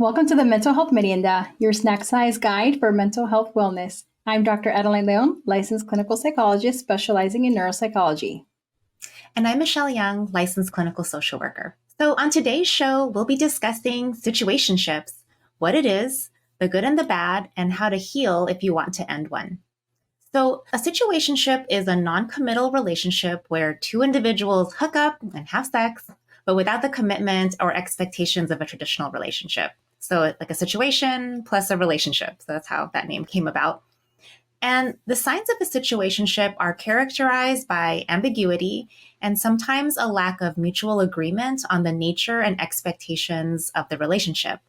Welcome to the Mental Health Merienda, your snack size guide for mental health wellness. I'm Dr. Adeline Leon, licensed clinical psychologist specializing in neuropsychology. And I'm Michelle Young, licensed clinical social worker. So on today's show, we'll be discussing situationships, what it is, the good and the bad, and how to heal if you want to end one. So a situationship is a non-committal relationship where two individuals hook up and have sex, but without the commitment or expectations of a traditional relationship. So like a situation plus a relationship. So that's how that name came about. And the signs of a situationship are characterized by ambiguity and sometimes a lack of mutual agreement on the nature and expectations of the relationship.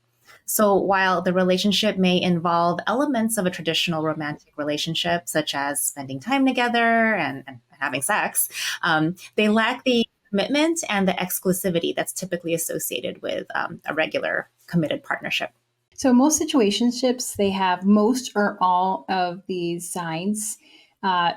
So while the relationship may involve elements of a traditional romantic relationship, such as spending time together and having sex, they lack the commitment and the exclusivity that's typically associated with a regular committed partnership. So most situationships, they have most or all of these signs.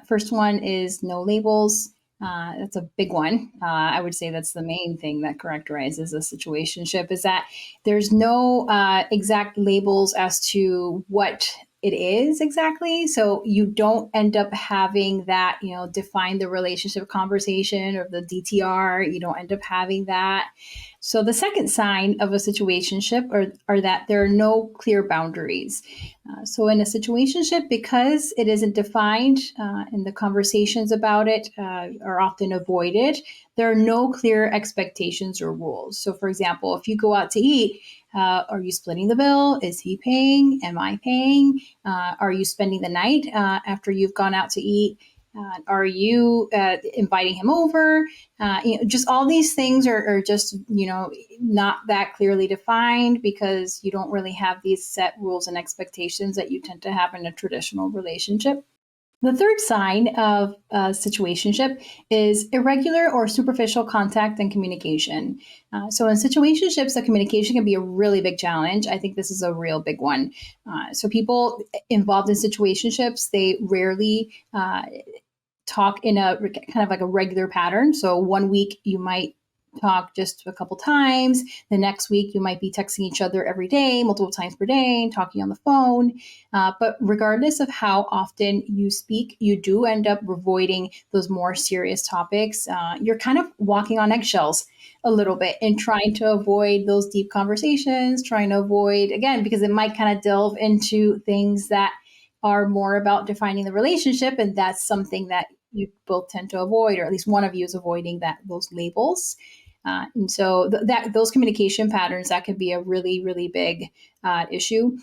First one is no labels. That's a big one. I would say that's the main thing that characterizes a situationship is that there's no exact labels as to what it is exactly. So you don't end up having that, define the relationship conversation or the DTR. You don't end up having that. So the second sign of a situationship are that there are no clear boundaries. So in a situationship, because it isn't defined and the conversations about it are often avoided, there are no clear expectations or rules. So for example, if you go out to eat, are you splitting the bill? Is he paying? Am I paying? Are you spending the night after you've gone out to eat? Are you inviting him over? Just all these things are just, not that clearly defined because you don't really have these set rules and expectations that you tend to have in a traditional relationship. The third sign of a situationship is irregular or superficial contact and communication. So in situationships, the communication can be a really big challenge. I think this is a real big one. So people involved in situationships, they rarely talk in a kind of like a regular pattern. So one week you might talk just a couple times. The next week you might be texting each other every day, multiple times per day, and talking on the phone. But regardless of how often you speak, you do end up avoiding those more serious topics. You're kind of walking on eggshells a little bit and trying to avoid those deep conversations, trying to avoid, again, because it might kind of delve into things that are more about defining the relationship. And that's something that you both tend to avoid, or at least one of you is avoiding those labels. And so those communication patterns, that could be a really, really big issue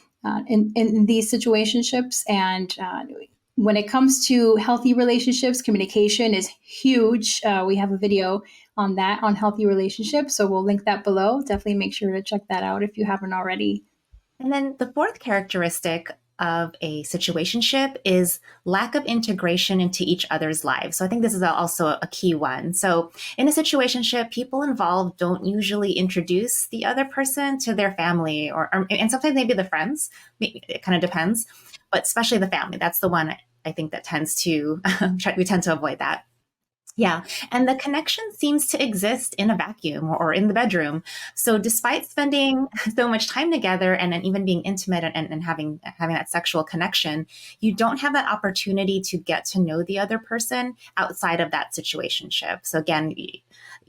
in these situationships. And when it comes to healthy relationships, communication is huge. We have a video on that, on healthy relationships. So we'll link that below. Definitely make sure to check that out if you haven't already. And then the fourth characteristic of a situationship is lack of integration into each other's lives. So I think this is also a key one. So in a situationship, people involved don't usually introduce the other person to their family and sometimes maybe the friends. It kind of depends, but especially the family. That's the one I think that we tend to avoid that. Yeah. And the connection seems to exist in a vacuum or in the bedroom. So despite spending so much time together and then even being intimate and having that sexual connection, you don't have that opportunity to get to know the other person outside of that situationship. So again,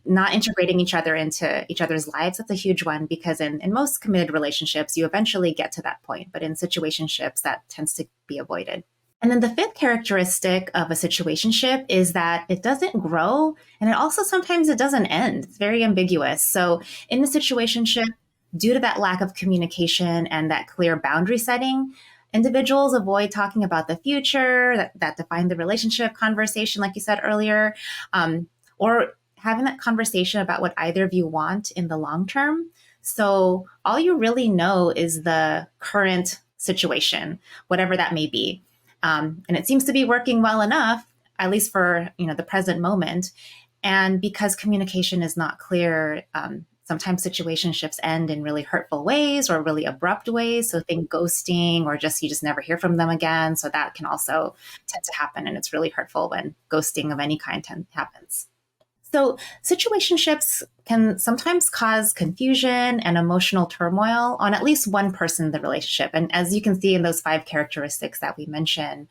not integrating each other into each other's lives, that's a huge one because in most committed relationships, you eventually get to that point. But in situationships, that tends to be avoided. And then the fifth characteristic of a situationship is that it doesn't grow and sometimes it doesn't end. It's very ambiguous. So in the situationship, due to that lack of communication and that clear boundary setting, individuals avoid talking about the future that define the relationship conversation, like you said earlier, or having that conversation about what either of you want in the long term. So all you really know is the current situation, whatever that may be. And it seems to be working well enough, at least for the present moment. And because communication is not clear, sometimes situationships end in really hurtful ways or really abrupt ways. So think ghosting or you just never hear from them again. So that can also tend to happen. And it's really hurtful when ghosting of any kind happens. So, situationships can sometimes cause confusion and emotional turmoil on at least one person in the relationship. And as you can see in those 5 characteristics that we mentioned,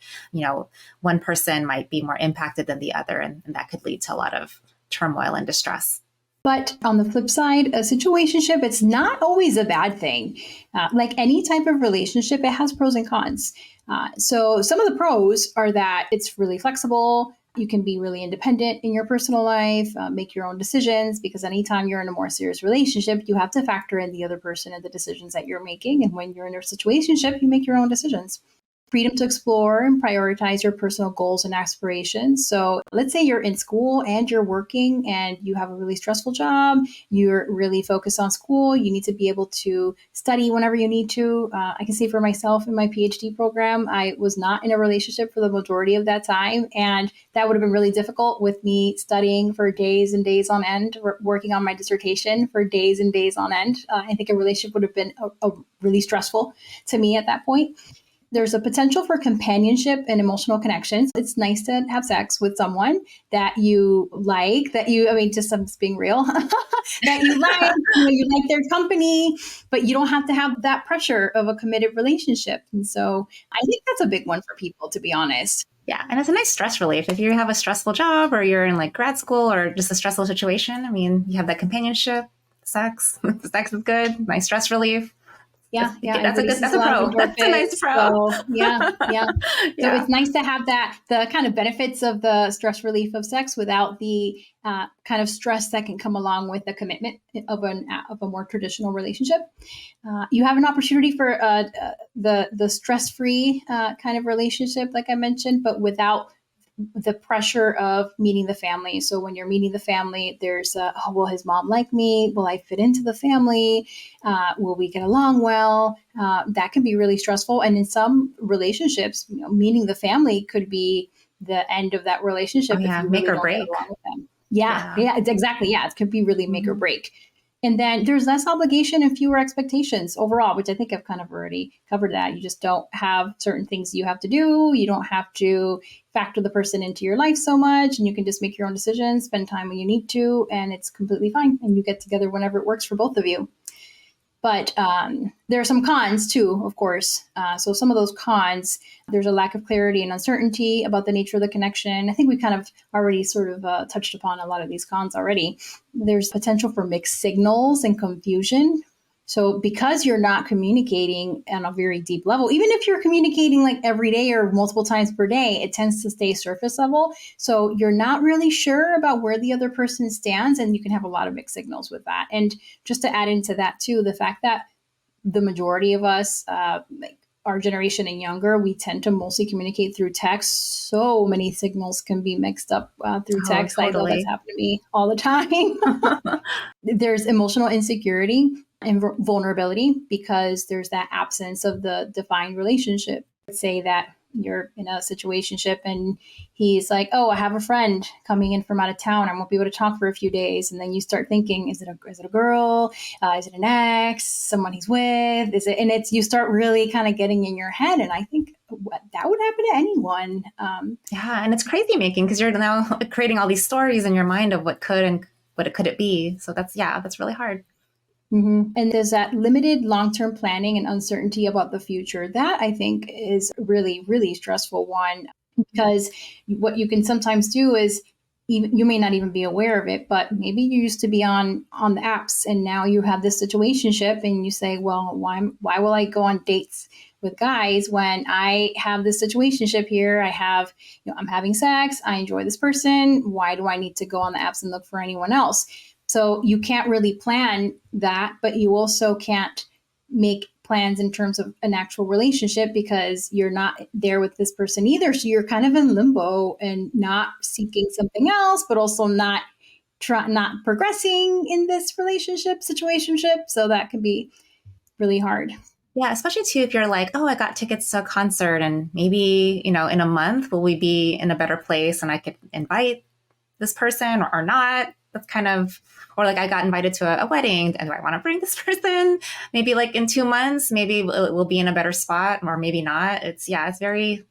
one person might be more impacted than the other, and that could lead to a lot of turmoil and distress. But on the flip side, a situationship, it's not always a bad thing. Like any type of relationship, it has pros and cons. So some of the pros are that it's really flexible. You can be really independent in your personal life, make your own decisions, because anytime you're in a more serious relationship, you have to factor in the other person and the decisions that you're making. And when you're in a situationship, you make your own decisions. Freedom to explore and prioritize your personal goals and aspirations. So let's say you're in school and you're working and you have a really stressful job, you're really focused on school, you need to be able to study whenever you need to. I can say for myself in my PhD program, I was not in a relationship for the majority of that time. And that would have been really difficult with me studying for days and days on end, working on my dissertation for days and days on end. I think a relationship would have been really stressful to me at that point. There's a potential for companionship and emotional connections. It's nice to have sex with someone that you like, just I'm just being real, that you like their company, but you don't have to have that pressure of a committed relationship. And so I think that's a big one for people, to be honest. Yeah, and it's a nice stress relief. If you have a stressful job or you're in like grad school or just a stressful situation, I mean, you have that companionship, sex. Sex is good, nice stress relief. Yeah, That's a pro. That's a nice pro. So, yeah. So it's nice to have the kind of benefits of the stress relief of sex without the kind of stress that can come along with the commitment of a more traditional relationship. You have an opportunity for the stress free kind of relationship, like I mentioned, but without the pressure of meeting the family. So when you're meeting the family, there's will his mom like me? Will I fit into the family? Will we get along well? That can be really stressful. And in some relationships, meeting the family could be the end of that relationship if you really make or don't break. get along with them. Yeah, it's exactly. Yeah, it could be really make or break. And then there's less obligation and fewer expectations overall, which I think I've kind of already covered that. You just don't have certain things you have to do. You don't have to factor the person into your life so much, and you can just make your own decisions, spend time when you need to, and it's completely fine. And you get together whenever it works for both of you. But there are some cons too, of course. So some of those cons, there's a lack of clarity and uncertainty about the nature of the connection. I think we kind of already sort of touched upon a lot of these cons already. There's potential for mixed signals and confusion. So because you're not communicating on a very deep level, even if you're communicating like every day or multiple times per day, it tends to stay surface level. So you're not really sure about where the other person stands, and you can have a lot of mixed signals with that. And just to add into that too, the fact that the majority of us, like our generation and younger, we tend to mostly communicate through text. So many signals can be mixed up through text. Totally. I know that's happened to me all the time. There's emotional insecurity and vulnerability because there's that absence of the defined relationship. Say that you're in a situationship and he's like, oh, I have a friend coming in from out of town. I won't be able to talk for a few days. And then you start thinking, is it a girl? Is it an ex? Someone he's with? Is it? And you start really kind of getting in your head. And I think that would happen to anyone. And it's crazy making because you're now creating all these stories in your mind of what could and what could it be. So that's really hard. Mm-hmm. And there's that limited long-term planning and uncertainty about the future. That I think is really, really stressful one, because what you can sometimes do is you may not even be aware of it, but maybe you used to be on the apps and now you have this situationship and you say, well, why will I go on dates with guys when I have this situationship here? I'm having sex. I enjoy this person. Why do I need to go on the apps and look for anyone else? So you can't really plan that, but you also can't make plans in terms of an actual relationship because you're not there with this person either. So you're kind of in limbo and not seeking something else, but also not progressing in this situationship. So that can be really hard. Yeah, especially too if you're like, oh, I got tickets to a concert and maybe, in a month, will we be in a better place and I could invite this person or not? That's kind of, or like I got invited to a wedding and do I want to bring this person? Maybe like in 2 months, maybe we'll be in a better spot or maybe not. It's very,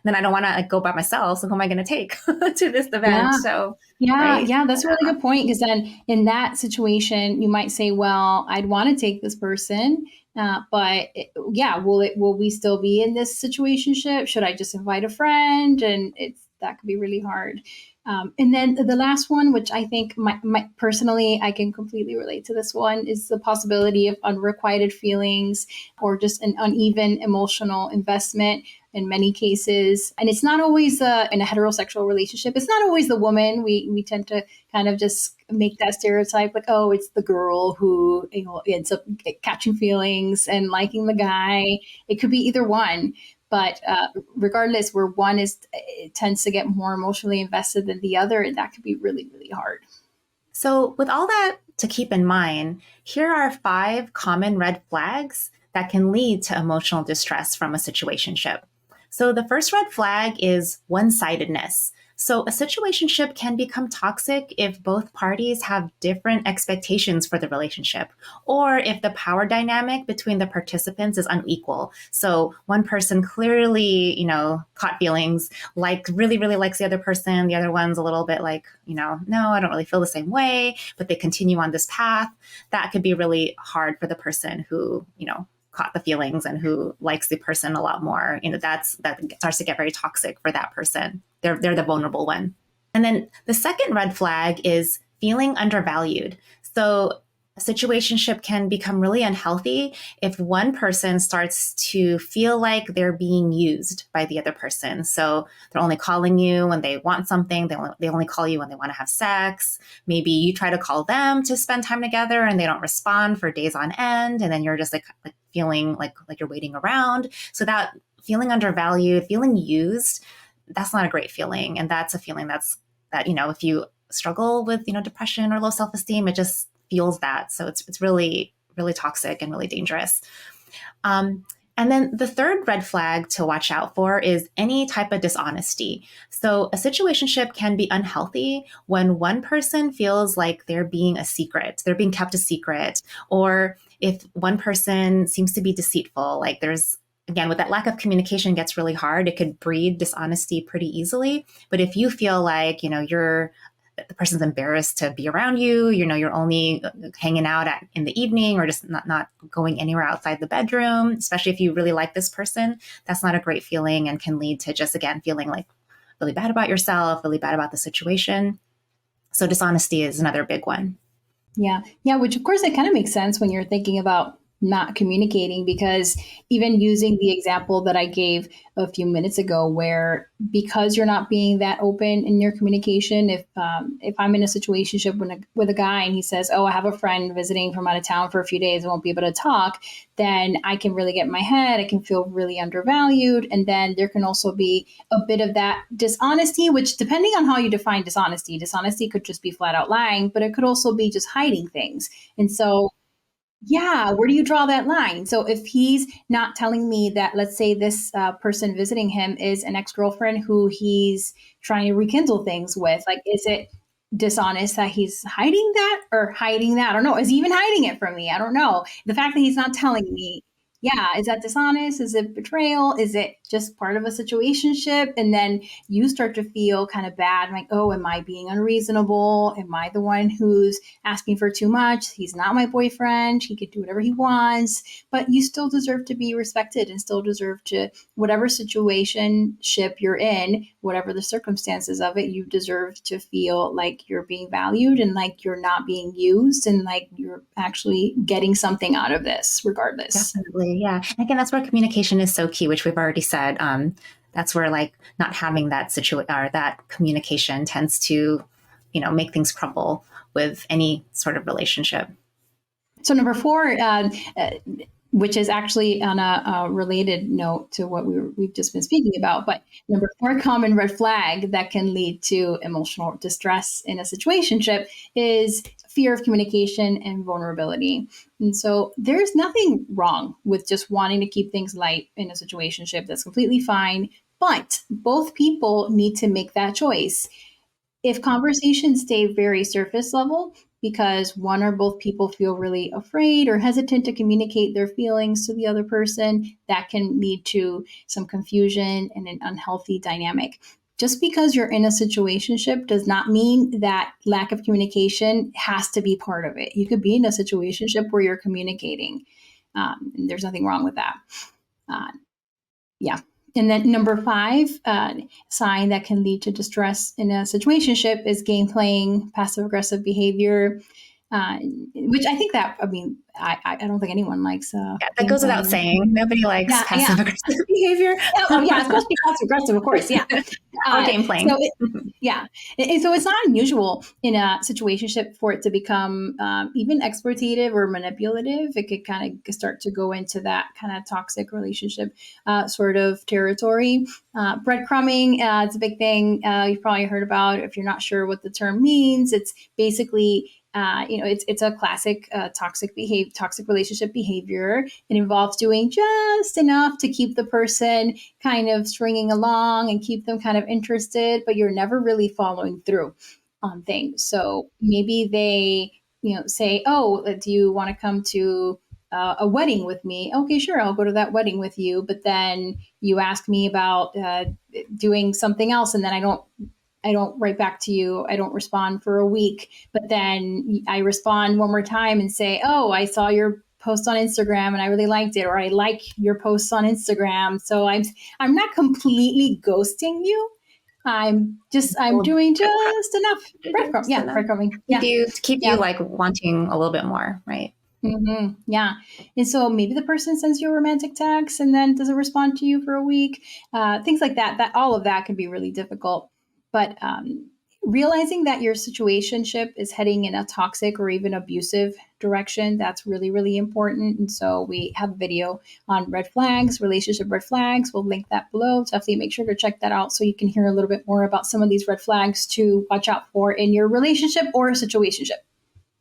then I don't want to like, go by myself. So who am I going to take to this event? Yeah. So, Yeah, right. yeah, that's a really good point because then in that situation, you might say, "Well, I'd want to take this person, but yeah, will we still be in this situationship? Should I just invite a friend?" And it's that could be really hard. And then the last one, which I think personally, I can completely relate to this one, is the possibility of unrequited feelings or just an uneven emotional investment in many cases. And it's not always in a heterosexual relationship. It's not always the woman. We tend to kind of just make that stereotype like, oh, it's the girl who ends up catching feelings and liking the guy. It could be either one. But regardless, where one is it tends to get more emotionally invested than the other, that could be really, really hard. So, with all that to keep in mind, here are 5 common red flags that can lead to emotional distress from a situationship. So, the first red flag is one sidedness. So, a situationship can become toxic if both parties have different expectations for the relationship, or if the power dynamic between the participants is unequal. So, one person clearly, caught feelings, like really, really likes the other person. The other one's a little bit like, no, I don't really feel the same way, but they continue on this path. That could be really hard for the person who, caught the feelings and who likes the person a lot more. That starts to get very toxic for that person. They're the vulnerable one. And then the second red flag is feeling undervalued. So a situationship can become really unhealthy if one person starts to feel like they're being used by the other person. So they're only calling you when they want something. They only call you when they want to have sex. Maybe you try to call them to spend time together and they don't respond for days on end. And then you're just like feeling like you're waiting around. So that feeling undervalued, feeling used, that's not a great feeling. And that's a feeling that, if you struggle with, depression or low self-esteem, it just feels that. So it's really, really toxic and really dangerous. And then the third red flag to watch out for is any type of dishonesty. So a situationship can be unhealthy when one person feels like they're being kept a secret, or if one person seems to be deceitful, like there's, again, with that lack of communication gets really hard. It could breed dishonesty pretty easily. But if you feel like, the person's embarrassed to be around you, you're only hanging out in the evening or just not going anywhere outside the bedroom, especially if you really like this person, that's not a great feeling and can lead to just, again, feeling like really bad about yourself, really bad about the situation. So dishonesty is another big one. Yeah. Yeah. Which, of course, it kind of makes sense when you're thinking about not communicating, because even using the example that I gave a few minutes ago, where because you're not being that open in your communication, if I'm in a situationship with a guy and he says, "Oh, I have a friend visiting from out of town for a few days, I won't be able to talk," then I can really get in my head. I can feel really undervalued. And then there can also be a bit of that dishonesty, which, depending on how you define dishonesty could just be flat out lying, but it could also be just hiding things. And so, yeah, where do you draw that line? So if he's not telling me that, let's say this person visiting him is an ex-girlfriend who he's trying to rekindle things with, like, is it dishonest that he's hiding that or hiding that? I don't know. Is he even hiding it from me? I don't know. The fact that he's not telling me, yeah, is that dishonest? Is it betrayal? Is it just part of a situationship? And then you start to feel kind of bad, like, oh, am I being unreasonable? Am I the one who's asking for too much? He's not my boyfriend. He could do whatever he wants, but you still deserve to be respected and still deserve to, whatever situation ship you're in, whatever the circumstances of it, you deserve to feel like you're being valued and like you're not being used and like you're actually getting something out of this regardless. Definitely. Yeah. And again, that's where communication is so key, which we've already said. That's where like not having that or that communication tends to, make things crumble with any sort of relationship. So number four, which is actually on a related note to what we've just been speaking about, but number four common red flag that can lead to emotional distress in a situationship is fear of communication and vulnerability. And so there's nothing wrong with just wanting to keep things light in a situationship. That's completely fine. But both people need to make that choice. If conversations stay very surface level, because one or both people feel really afraid or hesitant to communicate their feelings to the other person. That can lead to some confusion and an unhealthy dynamic. Just because you're in a situationship does not mean that lack of communication has to be part of it. You could be in a situationship where you're communicating. And there's nothing wrong with that. Uh, yeah. And then number 5, sign that can lead to distress in a situationship is game playing, passive aggressive behavior, uh, which I think that, I mean, I don't think anyone likes Yeah, that game goes without playing. saying. Nobody likes Yeah, yeah. passive aggressive Behavior. Oh, yeah, it's supposed to be passive aggressive, of course. Yeah. or game So playing. yeah, and so it's not unusual in a situationship for it to become even exploitative or manipulative. It could kind of start to go into that kind of toxic relationship sort of territory. Breadcrumbing, it's a big thing you've probably heard about. If you're not sure what the term means, it's basically it's a classic toxic relationship behavior. It involves doing just enough to keep the person kind of stringing along and keep them kind of interested, but you're never really following through on things. So maybe they, say, "Oh, do you want to come to a wedding with me?" Okay, sure, I'll go to that wedding with you. But then you ask me about doing something else, and then I don't write back to you. I don't respond for a week, but then I respond one more time and say, "Oh, I saw your post on Instagram and I really liked it," or "I like your posts on Instagram." So I'm not completely ghosting you. I'm doing just enough breadcrumb. Yeah, breadcrumbing. Yeah, To keep you yeah. like wanting a little bit more, right? Yeah. And so maybe the person sends you a romantic text and then doesn't respond to you for a week. Things like that. That all of that can be really difficult. But realizing that your situationship is heading in a toxic or even abusive direction, that's really, really important. And so we have a video on red flags, relationship red flags. We'll link that below. Definitely make sure to check that out so you can hear a little bit more about some of these red flags to watch out for in your relationship or situationship.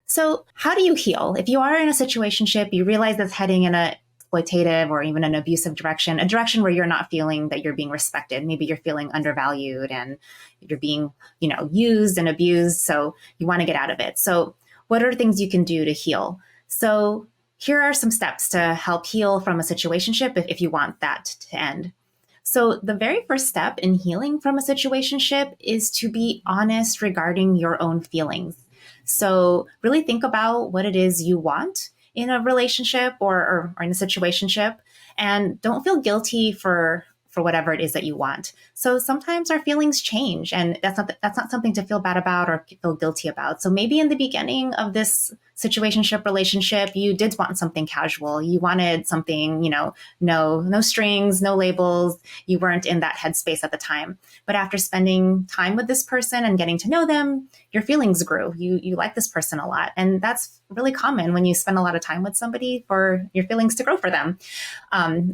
So, how do you heal? If you are in a situationship, you realize that's heading in a exploitative or even an abusive direction, a direction where you're not feeling that you're being respected. Maybe you're feeling undervalued and you're being, used and abused. So you want to get out of it. So what are things you can do to heal? So here are some steps to help heal from a situationship if you want that to end. So the very first step in healing from a situationship is to be honest regarding your own feelings. So really think about what it is you want in a relationship or in a situationship, and don't feel guilty for whatever it is that you want. So sometimes our feelings change, and that's not something to feel bad about or feel guilty about. So maybe in the beginning of this situationship relationship, you did want something casual. You wanted something, no strings, no labels. You weren't in that headspace at the time. But after spending time with this person and getting to know them, your feelings grew. You like this person a lot. And that's really common when you spend a lot of time with somebody for your feelings to grow for them.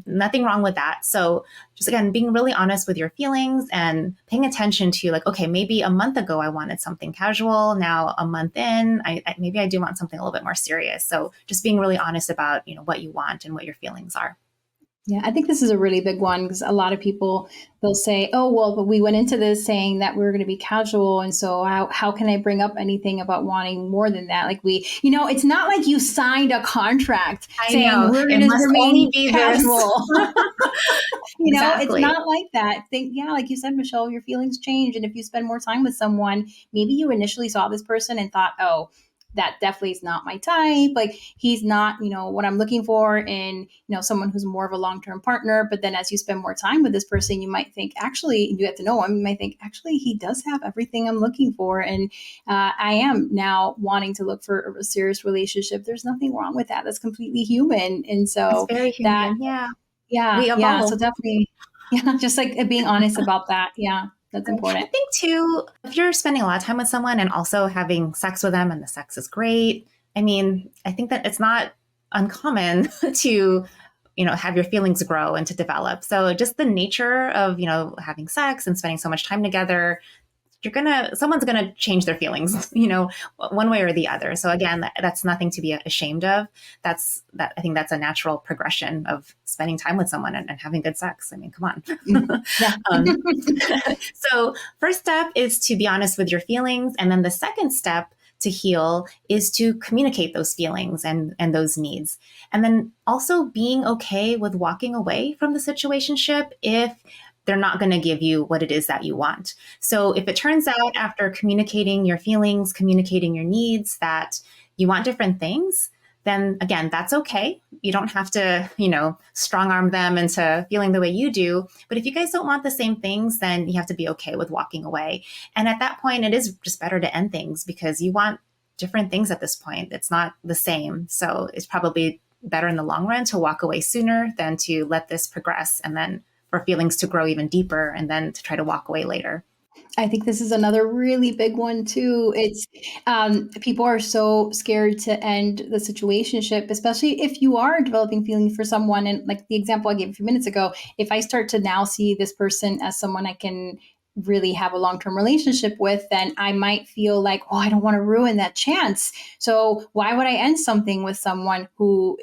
Nothing wrong with that. So just again, being really honest with your feelings and paying attention to like, okay, maybe a month ago I wanted something casual. Now a month in, maybe I do want something a little bit more serious. So just being really honest about, what you want and what your feelings are. Yeah, I think this is a really big one because a lot of people, they'll say, "Oh, well, but we went into this saying that we were going to be casual, and so how can I bring up anything about wanting more than that?" Like it's not like you signed a contract I saying know we're it going to must only remain be this. casual. It's Exactly. not like that. Like you said, Michelle, your feelings change, and if you spend more time with someone, maybe you initially saw this person and thought, "Oh, that definitely is not my type. Like he's not, what I'm looking for in, someone who's more of a long-term partner." But then as you spend more time with this person, you might think, actually, you get to know him, you might think, actually, he does have everything I'm looking for. And I am now wanting to look for a serious relationship. There's nothing wrong with that. That's completely human. And It's so very that, human. Yeah. yeah, We yeah. So evolve. definitely, yeah, just like being honest about that. Yeah, that's I important. think too, if you're spending a lot of time with someone and also having sex with them and the sex is great, I mean, I think that it's not uncommon to, have your feelings grow and to develop. So just the nature of, having sex and spending so much time together, someone's gonna change their feelings, one way or the other. So again, that's nothing to be ashamed of. I think that's a natural progression of spending time with someone and having good sex. I mean, come on. Yeah. So first step is to be honest with your feelings. And then the second step to heal is to communicate those feelings and those needs. And then also being okay with walking away from the situationship if they're not going to give you what it is that you want. So if it turns out after communicating your feelings, communicating your needs, that you want different things, then again, that's okay. You don't have to, strong arm them into feeling the way you do. But if you guys don't want the same things, then you have to be okay with walking away. And at that point, it is just better to end things because you want different things at this point. It's not the same. So it's probably better in the long run to walk away sooner than to let this progress and then for feelings to grow even deeper and then to try to walk away later. I think this is another really big one too. It's people are so scared to end the situationship, especially if you are developing feelings for someone. And like the example I gave a few minutes ago, if I start to now see this person as someone I can really have a long-term relationship with, then I might feel like, oh, I don't want to ruin that chance. So why would I end something with someone who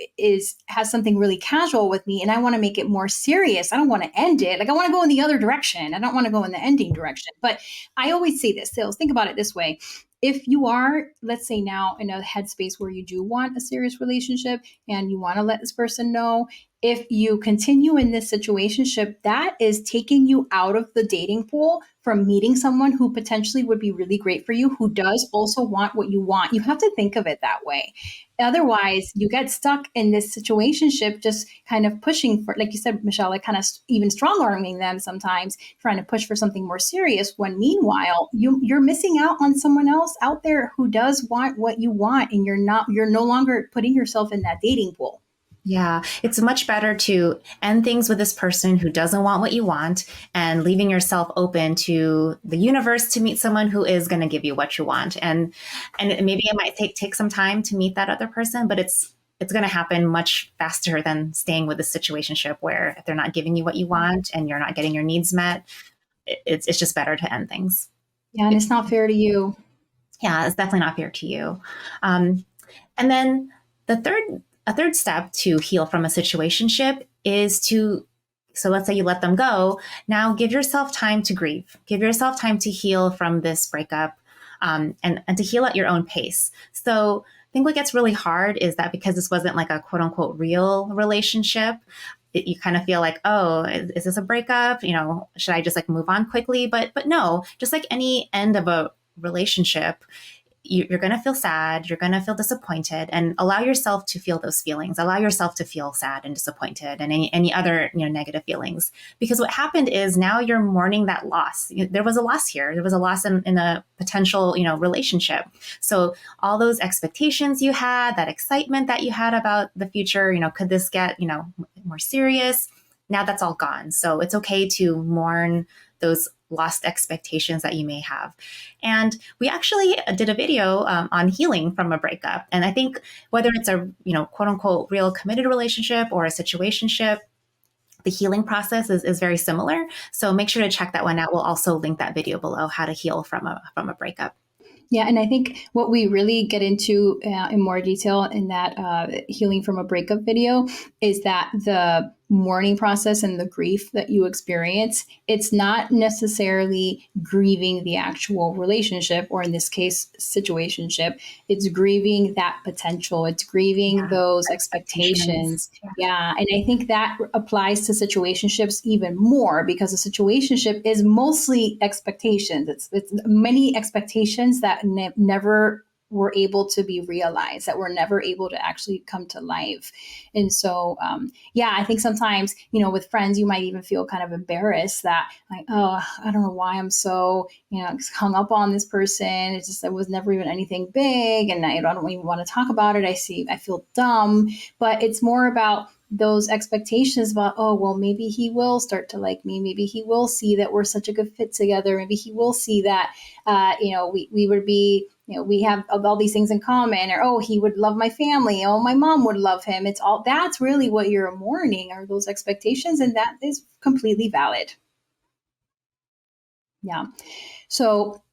has something really casual with me and I want to make it more serious? I don't want to end it. Like I want to go in the other direction. I don't want to go in the ending direction. But I always say this, Sales, think about it this way. If you are, let's say now in a headspace where you do want a serious relationship and you want to let this person know, if you continue in this situationship, that is taking you out of the dating pool from meeting someone who potentially would be really great for you, who does also want what you want. You have to think of it that way. Otherwise, you get stuck in this situationship, just kind of pushing for, like you said, Michelle, like kind of even strong arming them sometimes, trying to push for something more serious. When meanwhile, you're missing out on someone else out there who does want what you want, and you're no longer putting yourself in that dating pool. Yeah, it's much better to end things with this person who doesn't want what you want and leaving yourself open to the universe to meet someone who is going to give you what you want. And maybe it might take some time to meet that other person, but it's going to happen much faster than staying with a situationship where if they're not giving you what you want and you're not getting your needs met, it's just better to end things. Yeah, and it's not fair to you. Yeah, it's definitely not fair to you. Um, and then the a third step to heal from a situationship is to, so let's say you let them go. Now give yourself time to grieve. Give yourself time to heal from this breakup, and to heal at your own pace. So I think what gets really hard is that because this wasn't like a quote unquote real relationship, you kind of feel like, oh, is this a breakup? Should I just like move on quickly? But no, just like any end of a relationship, you're going to feel sad, you're going to feel disappointed, and allow yourself to feel those feelings. Allow yourself to feel sad and disappointed and any other negative feelings. Because what happened is now you're mourning that loss. There was a loss here. There was a loss in a potential relationship. So all those expectations you had, that excitement that you had about the future, could this get more serious? Now that's all gone. So it's okay to mourn those lost expectations that you may have. And we actually did a video on healing from a breakup. And I think whether it's a, quote unquote, real committed relationship or a situationship, the healing process is very similar. So make sure to check that one out. We'll also link that video below, how to heal from a breakup. Yeah, and I think what we really get into in more detail in that healing from a breakup video is that the mourning process and the grief that you experience, it's not necessarily grieving the actual relationship, or in this case, situationship. It's grieving that potential. It's grieving Yeah, those expectations. expectations. Yeah, and I think that applies to situationships even more because a situationship is mostly expectations. It's many expectations that never were able to be realized, that were never able to actually come to life. And so, yeah, I think sometimes, with friends, you might even feel kind of embarrassed that, like, oh, I don't know why I'm so, hung up on this person. It's just, it was never even anything big. And I don't even want to talk about it. I feel dumb. But it's more about those expectations about, oh, well, maybe he will start to like me. Maybe he will see that we're such a good fit together. Maybe he will see that, we would be, we have all these things in common, or, oh, he would love my family. Oh, my mom would love him. It's all, that's really what you're mourning, are those expectations. And that is completely valid. Yeah. So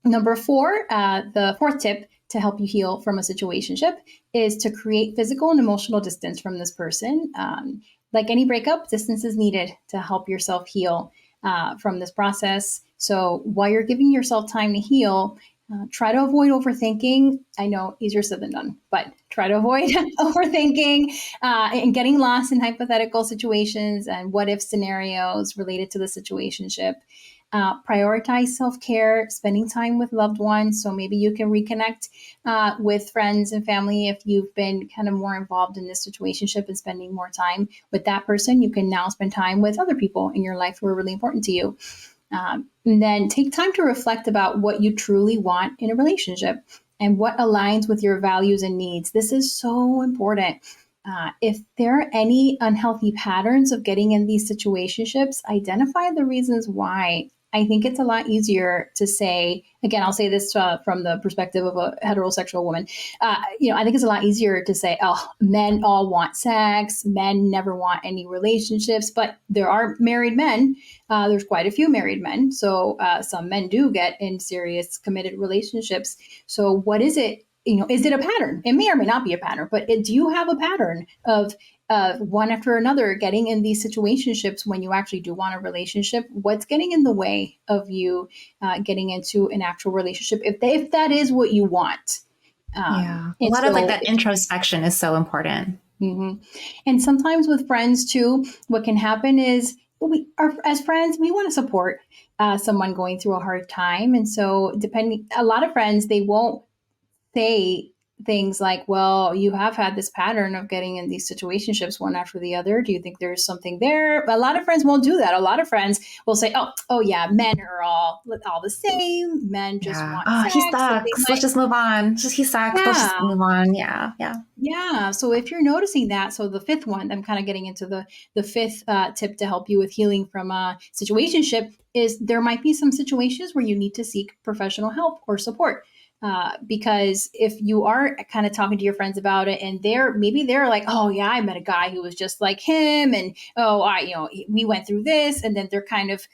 number four, the fourth tip to help you heal from a situationship is to create physical and emotional distance from this person. Like any breakup, distance is needed to help yourself heal from this process. So while you're giving yourself time to heal, Try to avoid overthinking. I know easier said than done, but try to avoid overthinking and getting lost in hypothetical situations and what if scenarios related to the situationship. Prioritize self care, spending time with loved ones. So maybe you can reconnect with friends and family if you've been kind of more involved in this situationship and spending more time with that person. You can now spend time with other people in your life who are really important to you. And then take time to reflect about what you truly want in a relationship and what aligns with your values and needs. This is so important. If there are any unhealthy patterns of getting in these situationships, identify the reasons why. I think it's a lot easier to say, again, I'll say this from the perspective of a heterosexual woman. I think it's a lot easier to say, oh, men all want sex, men never want any relationships, but there are married men. There's quite a few married men. So some men do get in serious committed relationships. So what is it? Is it a pattern? It may or may not be a pattern, but do you have a pattern of one after another getting in these situationships when you actually do want a relationship? What's getting in the way of you getting into an actual relationship if that is what you want? Yeah. A And lot of like so, that introspection is so important. mhm. And sometimes with friends too, what can happen is we are as friends, we want to support someone going through a hard time. And so, depending, a lot of friends, they won't say things like, well, you have had this pattern of getting in these situationships one after the other. Do you think there's something there? But a lot of friends won't do that. A lot of friends will say, oh yeah, men are all the same. Men just Yeah. want Oh, he sex. So they sucks. Let's might, just move on. Just he sucks. Let's yeah, just move on. Yeah. Yeah. yeah. So if you're noticing that, so the fifth one, I'm kind of getting into the fifth tip to help you with healing from a situationship is there might be some situations where you need to seek professional help or support. Because if you are kind of talking to your friends about it and they're like, oh yeah, I met a guy who was just like him. And oh, we went through this. And then they're kind of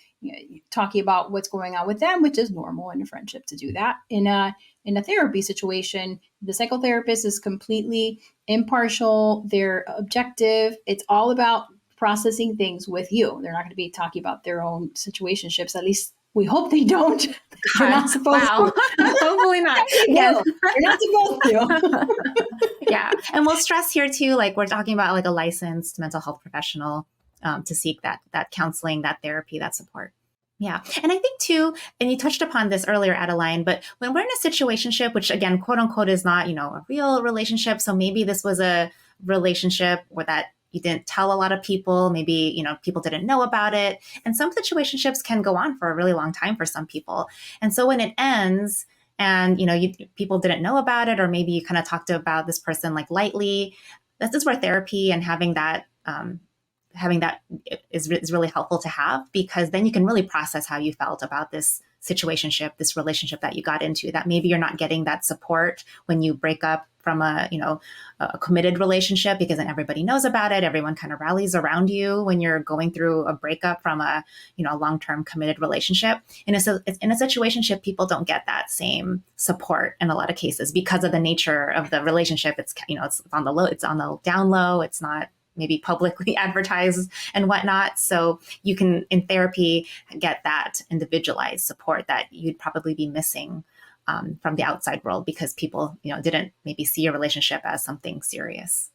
talking about what's going on with them, which is normal in a friendship to do that. In a therapy situation, the psychotherapist is completely impartial. They're objective. It's all about processing things with you. They're not going to be talking about their own situationships. At least we hope they don't. They're God. not supposed Wow. to. Hopefully not. They Again. will. They're not supposed to. Yeah. And we'll stress here too, like we're talking about like a licensed mental health professional to seek that counseling, that therapy, that support. Yeah. And I think too, and you touched upon this earlier, Adeline, but when we're in a situationship, which again, quote unquote, is not, a real relationship. So maybe this was a relationship where that you didn't tell a lot of people, maybe, people didn't know about it. And some situationships can go on for a really long time for some people. And so when it ends, and people didn't know about it, or maybe you kind of talked about this person like lightly, this is where therapy and having that is really helpful to have, because then you can really process how you felt about this situationship, this relationship that you got into, that maybe you're not getting that support when you break up from a committed relationship, because then everybody knows about it. Everyone kind of rallies around you when you're going through a breakup from a long-term committed relationship. In a situationship, people don't get that same support in a lot of cases because of the nature of the relationship. It's it's on the low, it's on the down low. It's not maybe publicly advertised and whatnot. So you can, in therapy, get that individualized support that you'd probably be missing from the outside world, because people, didn't maybe see your relationship as something serious.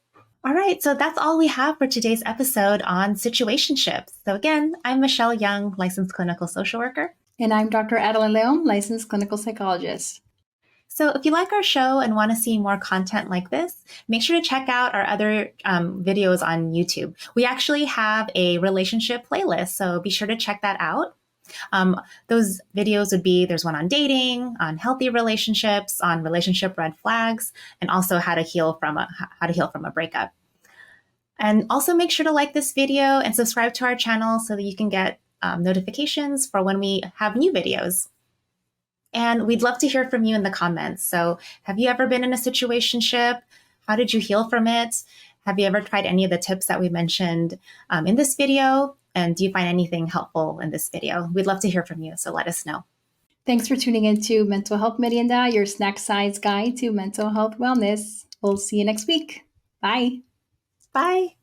All right, so that's all we have for today's episode on situationships. So again, I'm Michelle Young, licensed clinical social worker. And I'm Dr. Adeline Leon, licensed clinical psychologist. So if you like our show and want to see more content like this, make sure to check out our other videos on YouTube. We actually have a relationship playlist, so be sure to check that out. Those videos would be, there's one on dating, on healthy relationships, on relationship red flags, and also how to heal from a breakup. And also make sure to like this video and subscribe to our channel so that you can get notifications for when we have new videos. And we'd love to hear from you in the comments. So have you ever been in a situationship? How did you heal from it? Have you ever tried any of the tips that we mentioned in this video? And do you find anything helpful in this video? We'd love to hear from you, so let us know. Thanks for tuning in to Mental Health Merienda, your snack size guide to mental health wellness. We'll see you next week. Bye. Bye.